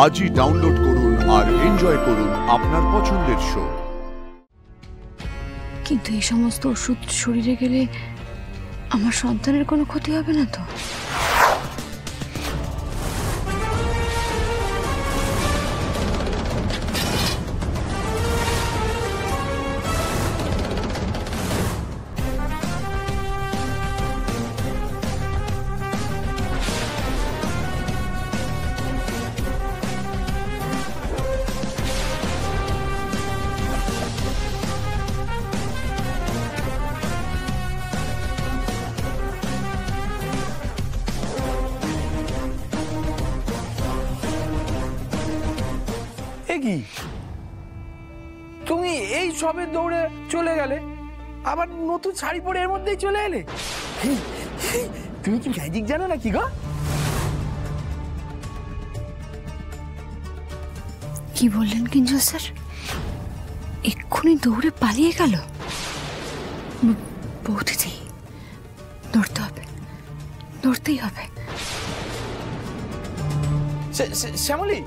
আজই ডাউনলোড করুন আর এনজয় করুন আপনার পছন্দের শো। কিন্তু এই সমস্ত ওষুধ শরীরে গেলে আমার সন্তানের কোনো ক্ষতি হবে না তো? কি তুমি এই সবে দৌড়ে চলে গেলে, আবার নতুন শাড়ি পরে এর মধ্যেই চলে এলে? তুমি কি ম্যাজিক জানো নাকি গো? কি বললেন কিঞ্জল স্যার? এক্ষুনি দৌড়ে পালিয়ে গেল? বৌদিদি, দৌড়তে হবে, দৌড়তেই হবে। শ্যামলী,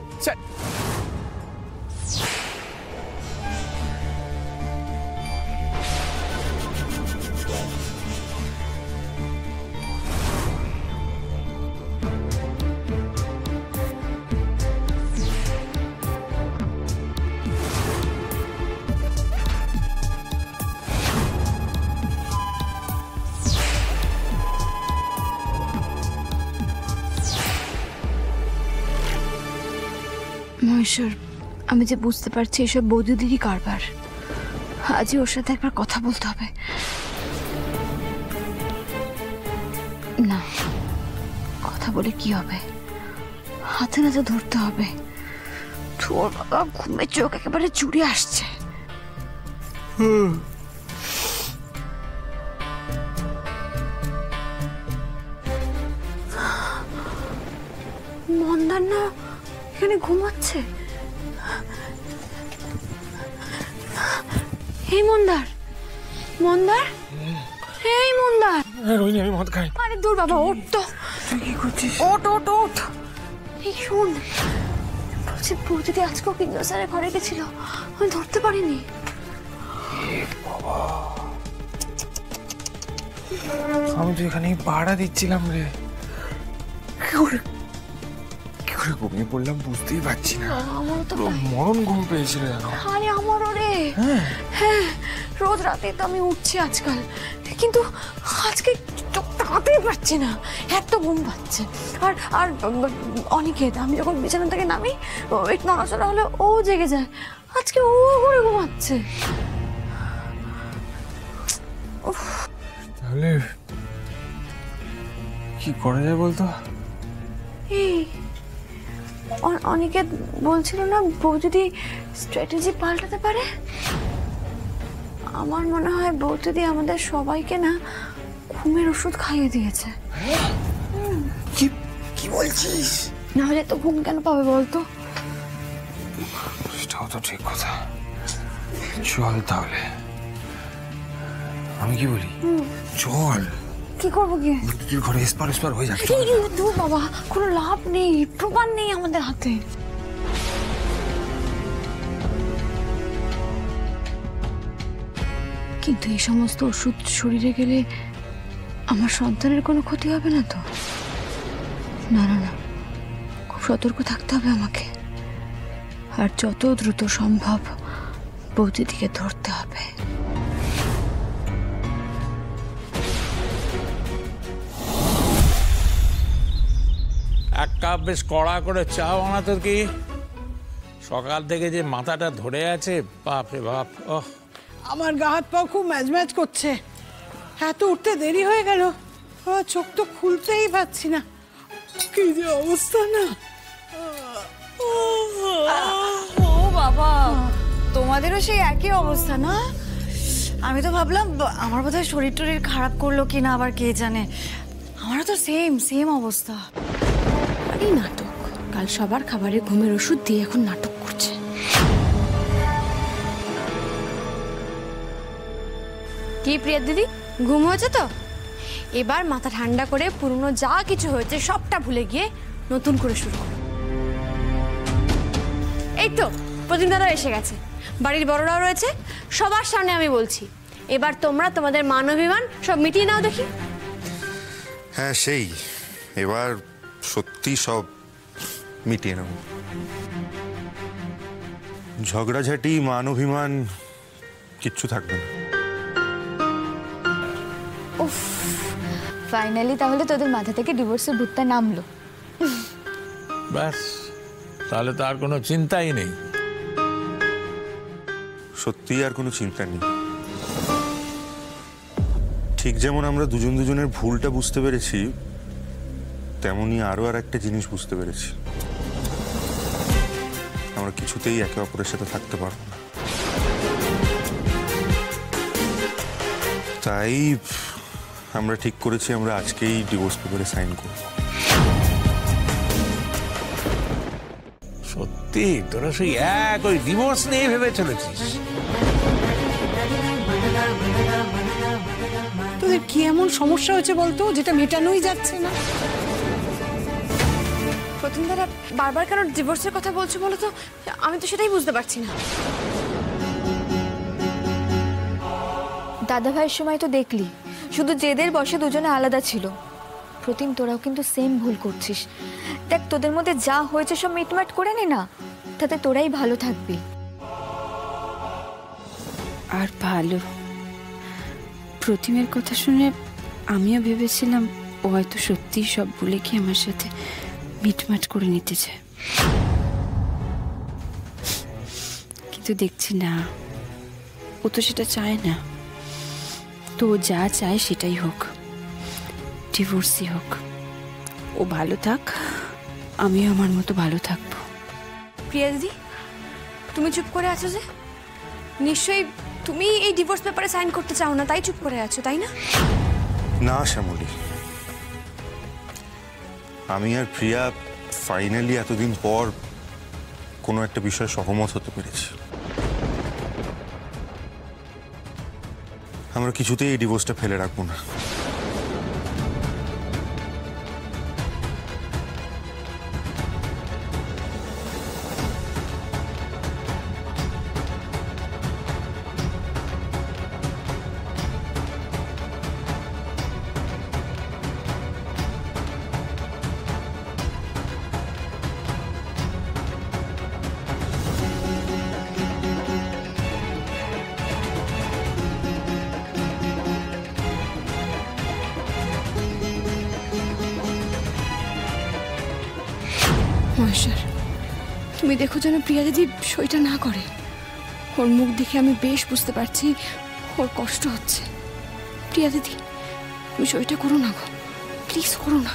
মহেশ্বর, আমি যে বুঝতে পারছি এসব বৌদিদিরই কারবার। আজই ওর সাথে একবার কথা বলতে হবে। না, কথা বলে কি হবে? হাতে নাতে ধরতে হবে। তোর বাবা ঘুমের চোখ একেবারে চুড়ে আসছে। মন্দার না এখানে ঘুমাচ্ছে? এই মন্দার, মন্দার, এই মন্দার। রোহিণী, আমি মদ খাই। আরে দূর বাবা, ওঠ তো। তুই কি করছিস? ওঠ ওঠ ওঠ। এই শোন, বলছি বৌদিদি আজকেও কিঞ্জল স্যারের ঘরে গেছিল, আমি ধরতে পারিনি। আমি তো এখানে পাহাড়া দিচ্ছিলাম রে। কি করে ঘুমিয়ে পড়লাম বুঝতেই পারছি না। আমারও তো মরণ ঘুম পেয়েছিল জানো। আরে আমারও রে। হ্যাঁ, রোজ রাতে তো আমি উঠছি আজকাল, কিন্তু আজকে চোখ তাকাতেই পারছি না, এত ঘুম পাচ্ছে। আর আর অনিকেত, আমি যখন বিছানা থেকে নামি একটু নড়াচড়া হলে ও জেগে যায়, আজকে ও করে ঘুমাচ্ছে। তাহলে কি করা যায় বলতো? এই অনিকেত বলছিল না বউ যদি স্ট্র্যাটেজি পাল্টাতে পারে? আমার মনে হয় বউ যদি আমাদের সবাইকে না ঘুমের ওষুধ খাইয়ে দিয়েছে। কি বলছিস? না হলে তো ঘুম কেন পাবে বলতো? সেটাও তো ঠিক কথা। চল তাহলে, আমি কি বলি, চল। কি করবো? কি তুই ঘরে এসপার হয়ে যাচ্ছে। দূর বাবা, কোনো লাভ নেই, প্রমাণ নেই আমাদের হাতে। কিন্তু এই সমস্ত ওষুধ শরীরে গেলে আমার সন্তানের কোনো ক্ষতি হবে না তো? না না না, খুব সতর্ক থাকতে হবে আমাকে। আর যত দ্রুত সম্ভব বৌদিদিকে ধরতে হবে। এক কাপ বেশ কড়া করে চা বানাতো কি? সকাল থেকে যে মাথাটা ধরে আছে, বাপ রে বাপ। আমার গা হাত পা খুব ম্যাজ করছে। এত উঠতে দেরি হয়ে গেল, চোখ তো খুলতেই পারছি না। কি যে অবস্থা না। ও বাবা, তোমাদেরও সেই একই অবস্থা না? আমি তো ভাবলাম আমার বোধহয় শরীর টরীর খারাপ করলো কিনা, আবার কে জানে। আমারও তো সেম অবস্থা। এই নাটক, কাল সবার খাবারে ঘুমের ওষুধ দিয়ে এখন নাটক করছে। কি প্রিয়া দিদি, ঘুম হয়েছে তো? এবার মাথা ঠান্ডা করে পুরনো যা কিছু হয়েছে সবটা ভুলে গিয়ে নতুন করে শুরু করো। এই তো প্রতিম দাদা এসে গেছে, বাড়ির বড়রাও রয়েছে, সবার সামনে আমি বলছি, এবার তোমরা তোমাদের মান অভিমান সব মিটিয়ে নাও দেখি। হ্যাঁ সেই, এবার সত্যি সব মিটিয়ে নেব। ঝগড়াঝাটি, মান অভিমান কিচ্ছু থাকবে না। উফ, ফাইনালি তাহলে তোদের মাথা থেকে ডিভোর্সের ভূতটা নামলো। ব্যাস, তাহলে তো আর কোনো চিন্তাই নেই। সত্যি আর কোনো চিন্তা নেই। ঠিক যেমন আমরা দুজন দুজনের ভুলটা বুঝতে পেরেছি, তেমনি আরো আর একটা জিনিস বুঝতে পেরেছি, আমরা কিছুতেই একে অপরের সাথে থাকতে পারবো না। তাই আমরা ঠিক করেছি আমরা আজকেই ডিভোর্স পেপারে সাইন করব। সত্যি তোরা সেই এক ওই ডিভোর্স নিয়ে ভেবে চলেছিস? তোদের কি এমন সমস্যা হয়েছে বলতো, যেটা মেটানোই যাচ্ছে না? প্রতিম দাদা বারবার কেন ডিভোর্সের কথা বলছো বলো তো, আমি তো সেটাই বুঝতে পারছি না। দাদা ভাইয়ের সময় তো দেখলি শুধু জেদের বসে দুজনে আলাদা ছিল। প্রতিম, তোরাও কিন্তু সেম ভুল করছিস। দেখ, তোদের মধ্যে যা হয়েছে সব মিটমাট করে নে না, তাতে তোরাই ভালো থাকবি। আর ভালো, প্রতিমের কথা শুনে আমিও ভেবেছিলাম ও হয়তো সত্যিই সব ভুলে কি আমার সাথে মিটমাট করে নিতে চায়, কিন্তু দেখছি না, ও তো সেটা চায় না। তো ও যা চায় সেটাই হোক, ডিভোর্সই হোক। ও ভালো থাক, আমিও আমার মতো ভালো থাকবো। প্রিয়া দিদি, তুমি চুপ করে আছো যে? নিশ্চয়ই তুমি এই ডিভোর্স পেপারে সাইন করতে চাও না, তাই চুপ করে আছো, তাই না? না শ্যামলী, আমি আর প্রিয়া ফাইনালি এতদিন পর কোনো একটা বিষয়ে সহমত হতে পেরেছি। আমরা কিছুতেই এই ডিভোর্সটা ফেলে রাখবো না। মহেশ্বর, তুমি দেখো যেন প্রিয়া দিদি সইটা না করে। ওর মুখ দেখে আমি বেশ বুঝতে পারছি ওর কষ্ট হচ্ছে। প্রিয়া দিদি, তুমি সইটা করো না গো, প্লিজ করো না।